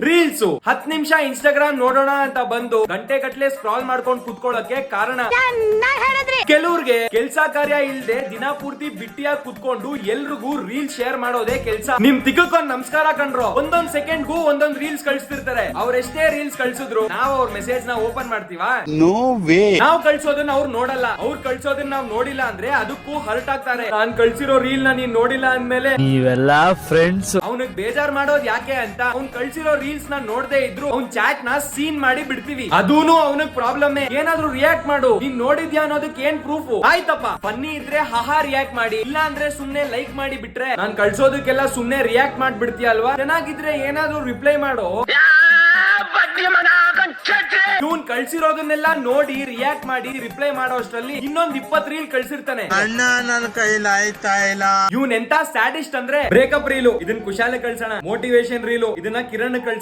Reels 10 ನಿಮಿಷ Instagram ನೋಡೋಣ ಅಂತ ಬಂದು ಗಂಟೆ ಗಟ್ಲೆ ಸ್ಕ್ರಾಲ್ ಮಾಡ್ಕೊಂಡು ಕುತ್ಕೊಳ್ಳೋಕೆ ಕಾರಣ ಕೆಲವ್ರಿಗೆ ಕೆಲ್ಸ ಕಾರ್ಯ ಇಲ್ದೆ ದಿನ ಪೂರ್ತಿ ಬಿಟ್ಟಿಯಾಗಿ ಕುತ್ಕೊಂಡು ಎಲ್ರಿಗೂ ರೀಲ್ ಶೇರ್ ಮಾಡೋದೇ ಕೆಲ್ಸ. ನಿಮ್ ತಿಕ್ಕೊಂದ್ ನಮಸ್ಕಾರ ಕಂಡ್ರು ಒಂದೊಂದ್ ಸೆಕೆಂಡ್ ಗೂ ಒಂದೊಂದ್ ರೀಲ್ಸ್ ಕಳಿಸ್ತಿರ್ತಾರೆ. ಅವ್ರೆಷ್ಟೇ ರೀಲ್ಸ್ ಕಳ್ಸಿದ್ರು ನಾವ್ ಅವ್ರ ಮೆಸೇಜ್ ನ ಓಪನ್ ಮಾಡ್ತೀವಾ? No way. ನಾವ್ ಕಳ್ಸೋದನ್ನ ಅವ್ರು ನೋಡಲ್ಲ, ಅವ್ರು ಕಳ್ಸೋದನ್ನ ನಾವ್ ನೋಡಿಲ್ಲ ಅಂದ್ರೆ ಅದಕ್ಕೂ ಹರ್ಟ್ ಆಗ್ತಾರೆ. ನಾನ್ ಕಳ್ಸಿರೋ ರೀಲ್ ನ ನೀನ್ ನೋಡಿಲ್ಲ ಅಂದ್ಮೇಲೆ ನೀವೆಲ್ಲಾ ಫ್ರೆಂಡ್ಸ್. ಅವನಿಗೆ ಬೇಜಾರ್ ಮಾಡೋದ್ ಯಾಕೆ ಅಂತ ಅವ್ನ್ ಕಳ್ಸಿರೋ ರೀಲ್ಸ್ ನ ನೋಡದೆ ಇದ್ರು ಅವ್ನ್ ಚಾಟ್ ನ ಸೀನ್ ಮಾಡಿ ಬಿಡ್ತೀವಿ. ಅದೂನು ಅವನಿಗೆ ಪ್ರಾಬ್ಲಮ್. ಏನಾದ್ರೂ ರಿಯಾಕ್ಟ್ ಮಾಡು, ನೀನ್ ನೋಡಿದ್ಯಾ ಅನ್ನೋದಕ್ಕೆ ಏನ್ ಪ್ರೂಫ್? ಆಯ್ತಪ್ಪ, ಫನ್ನಿ ಇದ್ರೆ ಹಹಾ ರಿಯಾಕ್ಟ್ ಮಾಡಿ, ಇಲ್ಲ ಅಂದ್ರೆ ಸುಮ್ನೆ ಲೈಕ್ ಮಾಡಿ ಬಿಟ್ರೆ ನಾನ್ ಕಳ್ಸೋದಕ್ಕೆಲ್ಲ ಸುಮ್ನೆ ರಿಯಾಕ್ಟ್ ಮಾಡ್ಬಿಡ್ತೀಯ ಅಲ್ವಾ? ಚೆನ್ನಾಗಿದ್ರೆ ಏನಾದ್ರೂ ರಿಪ್ಲೈ ಮಾಡು. ಇವ್ನ್ ಕಳ್ಸಿರೋದನ್ನೆಲ್ಲ ನೋಡಿ ರಿಯಾಕ್ಟ್ ಮಾಡಿ ರಿಪ್ಲೈ ಮಾಡೋ ಅಷ್ಟ್ರಲ್ಲಿ ಇನ್ನೊಂದ್ 20 ರೀಲ್ ಕಳ್ಸಿರ್ತಾನೆ. ಅಣ್ಣ ನನ್ನ ಕೈಲಿ ಆಯ್ತಾ ಇಲ್ಲ. ಇವ್ನ್ ಎಂತ ಸ್ಯಾಡಿಸ್ಟ್ ಅಂದ್ರೆ ಬ್ರೇಕಪ್ ರೀಲು ಇದನ್ನ ಕುಶಾಲೆ ಕಳ್ಸೋಣ, ಮೋಟಿವೇಶನ್ ರೀಲು ಇದನ್ನ ಕಿರಣ್ ಕಳ್ಸೋಣ,